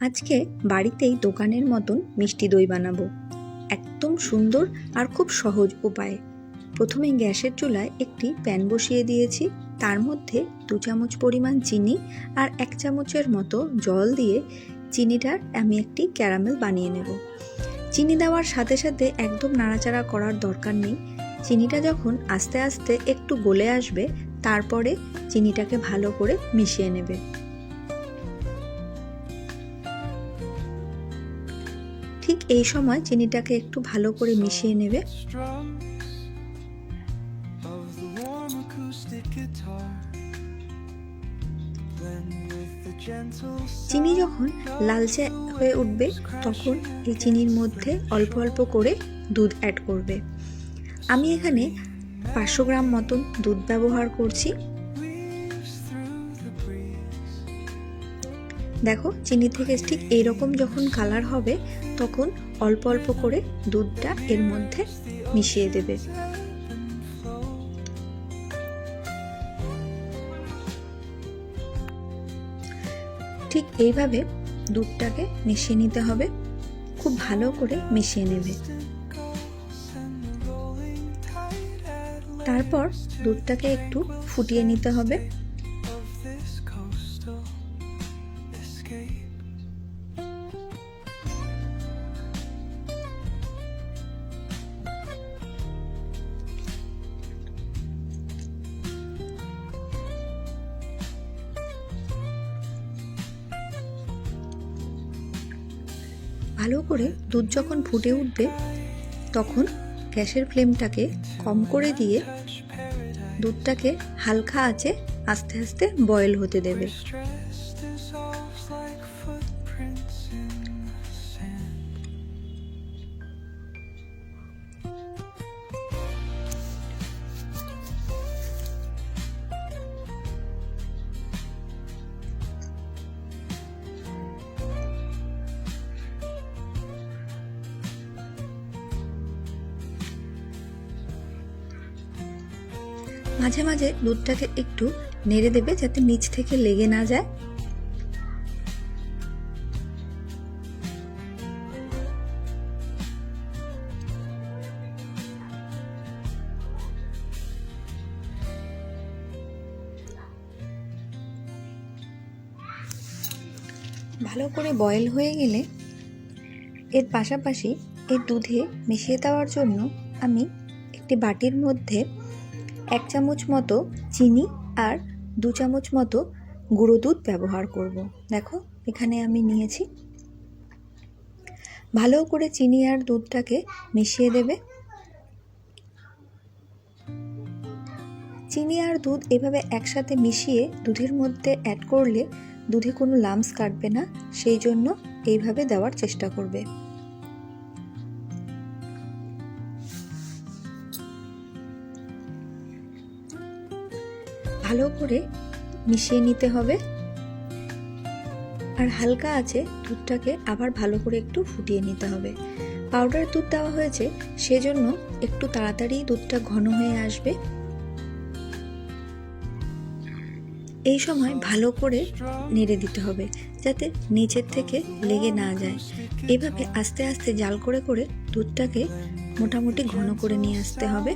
আজকে বাড়িতেই দোকানের মতন মিষ্টি দই বানাবো, একদম সুন্দর আর খুব সহজ উপায়ে। প্রথমে গ্যাসের চুলায় একটি প্যান বসিয়ে দিয়েছি, তার মধ্যে 2 চামচ পরিমাণ চিনি আর 1 চামচের মতো জল দিয়ে চিনিটার আমি একটি ক্যারামেল বানিয়ে নেব। চিনি দেওয়ার সাথে সাথে একদম নাড়াচাড়া করার দরকার নেই। চিনিটা যখন আস্তে আস্তে একটু গলে আসবে, তারপরে চিনিটাকে ভালো করে মিশিয়ে নেবে। ঠিক এই সময় চিনিটাকে একটু ভালো করে মিশিয়ে নেবে। চিনি যখন লালচে হয়ে উঠবে, তখন এই চিনির মধ্যে অল্প অল্প করে দুধ অ্যাড করবে। আমি এখানে 500 গ্রাম মতন দুধ ব্যবহার করছি। দেখো, চিনি থেকে ঠিক এইরকম যখন কালার হবে, তখন অল্প অল্প করে দুধটা এর মধ্যে মিশিয়ে দেবে। ঠিক এইভাবে দুধটাকে মিশিয়ে নিতে হবে, খুব ভালো করে মিশিয়ে নেবে। তারপর দুধটাকে একটু ফুটিয়ে নিতে হবে। ভালো করে দুধ যখন ফুটে উঠবে, তখন গ্যাসের ফ্লেমটাকে কম করে দিয়ে দুধটাকে হালকা আঁচে আস্তে আস্তে বয়েল হতে দেবে। মাঝে মাঝে দুধটাকে একটু নেড়ে দেবে, যাতে নিচ থেকে লেগে না যায়। ভালো করে বয়েল হয়ে গেলে এর পাশাপাশি এই দুধে মিশিয়ে দেওয়ার জন্য আমি একটি বাটির মধ্যে 1 চামচ মতো চিনি আর 2 চামচ মতো গুঁড়ো দুধ ব্যবহার করব। দেখো, এখানে আমি নিয়েছি। ভালো করে চিনি আর দুধটাকে মিশিয়ে দেবে। চিনি আর দুধ এভাবে একসাথে মিশিয়ে দুধের মধ্যে অ্যাড করলে দুধে কোনো লাম্পস কাটবে না, সেই জন্য এইভাবে দেওয়ার চেষ্টা করবে। ভালো করে মিশিয়ে নিতে হবে আর হালকা আছে দুধটাকে আবার ভালো করে একটু ফুটিয়ে নিতে হবে। পাউডার দুধ দেওয়া হয়েছে, সেজন্য একটু তাড়াতাড়ি দুধটা ঘন হয়ে আসবে। এই সময় ভালো করে নেড়ে দিতে হবে, যাতে নিচের থেকে লেগে না যায়। এভাবে আস্তে আস্তে জাল করে করে দুধটাকে মোটামুটি ঘন করে নিয়ে আসতে হবে।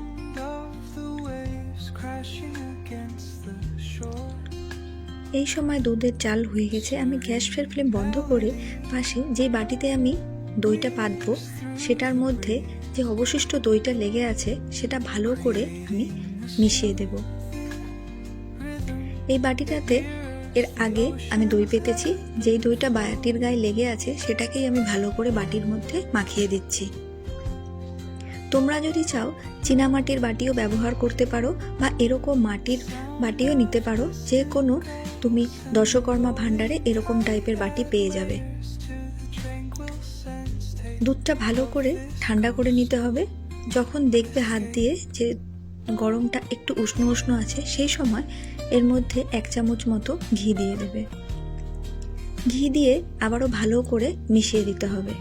এই সময় দুধের জাল হয়ে গেছে। আমি গ্যাসের ফ্লেম বন্ধ করে পাশে যে বাটিতে আমি দইটা পাতবো, সেটার মধ্যে যে অবশিষ্ট দইটা লেগে আছে, সেটা ভালো করে আমি মিশিয়ে দেব। এই বাটিটাতে এর আগে আমি দই পেতেছি, যেই দইটা বাটির গায়ে লেগে আছে সেটাকেই আমি ভালো করে বাটির মধ্যে মাখিয়ে দিচ্ছি। তোমরা যদি চাও চীনামাটির বাটিও ব্যবহার করতে পারো, বা এরকম মাটির বাটিও নিতে পারো। যে কোনো তুমি দশকর্মা ভাণ্ডারে এরকম টাইপের বাটি পেয়ে যাবে। দুধটা ভালো করে ঠান্ডা করে নিতে হবে। যখন দেখবে হাত দিয়ে যে গরমটা একটু উষ্ণ উষ্ণ আছে, সেই সময় এর মধ্যে 1 চামচ মতো ঘি দিয়ে দেবে। ঘি দিয়ে আবারও ভালো করে মিশিয়ে দিতে হবে।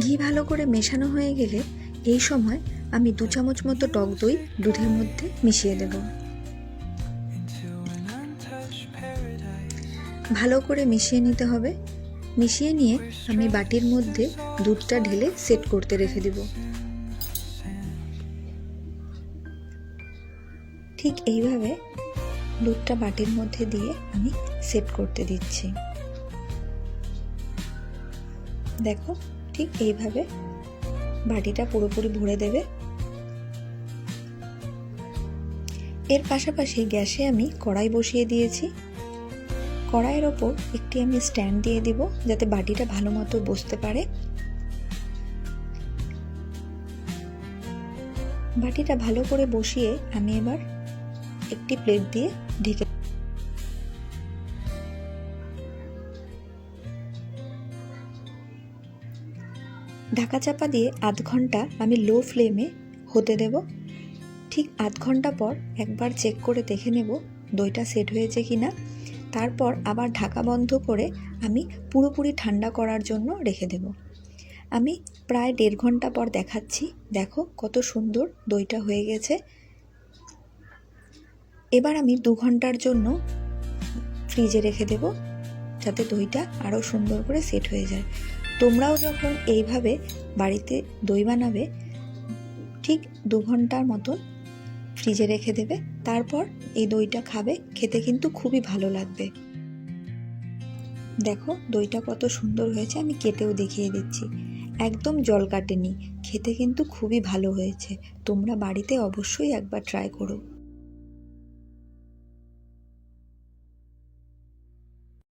ঘি ভালো করে মেশানো হয়ে গেলে এই সময় আমি 2 চামচ মতো টক দই দুধের মধ্যে মিশিয়ে দেব। ভালো করে মিশিয়ে নিতে হবে। মিশিয়ে নিয়ে আমি বাটির মধ্যে দুধটা ঢেলে সেট করতে রেখে দেব। ঠিক এইভাবে দুধটা বাটির মধ্যে দিয়ে আমি সেট করতে দিচ্ছি। দেখো, ঠিক এইভাবে বাটিটা পুরোপুরি ভরে দেবে। এর পাশাপাশি গ্যাসে আমি কড়াই বসিয়ে দিয়েছি। কড়াইয়ের ওপর একটি আমি স্ট্যান্ড দিয়ে দিব যাতে বাটিটা ভালো মতো বসতে পারে। বাটিটা ভালো করে বসিয়ে আমি এবার একটি প্লেট দিয়ে ঢেকে ঢাকা চাপা দিয়ে আধ ঘন্টা আমি লো ফ্লেমে হতে দেব। ঠিক আধ ঘন্টা পর একবার চেক করে দেখে নেব দইটা সেট হয়েছে কিনা। তারপর আবার ঢাকা বন্ধ করে আমি পুরোপুরি ঠান্ডা করার জন্য রেখে দেব। আমি প্রায় 1.5 ঘন্টা পর দেখাচ্ছি। দেখো কত সুন্দর দইটা হয়ে গেছে। এবার আমি 2 ঘন্টার জন্য ফ্রিজে রেখে দেব যাতে দইটা আরও সুন্দর করে সেট হয়ে যায়। তোমরাও যখন এইভাবে বাড়িতে দই বানাবে ঠিক 2 ঘন্টার মতন ফ্রিজে রেখে দেবে। তারপর এই দইটা খাবে, খেতে কিন্তু খুবই ভালো লাগবে। দেখো দইটা কত সুন্দর হয়েছে, আমি কেটেও দেখিয়ে দিচ্ছি। একদম জল কাটেনি, খেতে কিন্তু খুবই ভালো হয়েছে। তোমরা বাড়িতে অবশ্যই একবার ট্রাই করো।